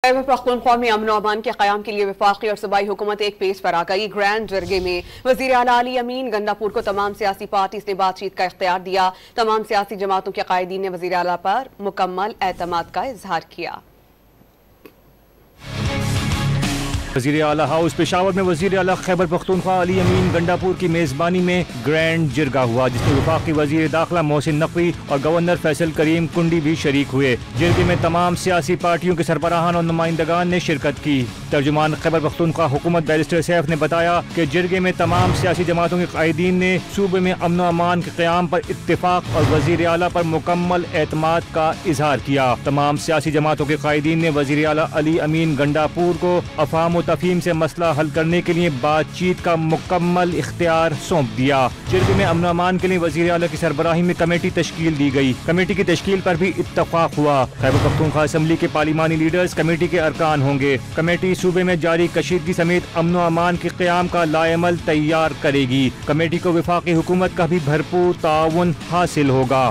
खैबर पख्तूनख्वा में अमन अमान के क़याम के लिए वफाकी और सूबाई हुकूमत एक पेज पर आ गई। ग्रैंड जरगे में वज़ीर आला अली अमीन गंडापुर को तमाम सियासी पार्टीज ने बातचीत का इख्तियार दिया। तमाम सियासी जमातों के कायदीन ने वज़ीर आला पर मुकम्मल एतमाद का इजहार किया। वज़ीर आला हाउस पेशावर में वज़ीर आला खैबर पख्तूनख्वा अली अमीन गंडापुर की मेज़बानी में ग्रैंड जिरगा हुआ, जिसमें वफाकी वज़ीर दाखिला मोहसिन नकवी और गवर्नर फैसल करीम कुंडी भी शरीक हुए। जिरगे में तमाम सियासी पार्टियों के सरबराहान और नुमाइंदगान ने शिरकत की। तर्जुमान खैबर पख्तूनख्वा हुकूमत बैरिस्टर सैफ ने बताया कि जिरगे में तमाम सियासी जमातों के कायदीन ने सूबे में अमन अमान के क़याम पर इत्तेफाक और वज़ीर आला पर मुकम्मल एतमाद का इजहार किया। तमाम सियासी जमातों के कायदीन ने वज़ीर आला अली अमीन गंडापुर को अफहाम और तफहीम से मसला हल करने के लिए बातचीत का मुकम्मल इख्तियार सौंप दिया। जिरगे में अमन अमान के लिए वज़ीर आला की सरबराही में कमेटी तश्कील दी गई। कमेटी की तश्कील पर भी इत्तफाक हुआ। खैबर पख्तूनख्वा असम्बली के पार्लिमानी लीडर्स कमेटी के अरकान होंगे। कमेटी सूबे में जारी कशीदगी समेत अमन अमान के क़याम का लाएमल तैयार करेगी। कमेटी को वफाकी हुकूमत का भी भरपूर ताउन हासिल होगा।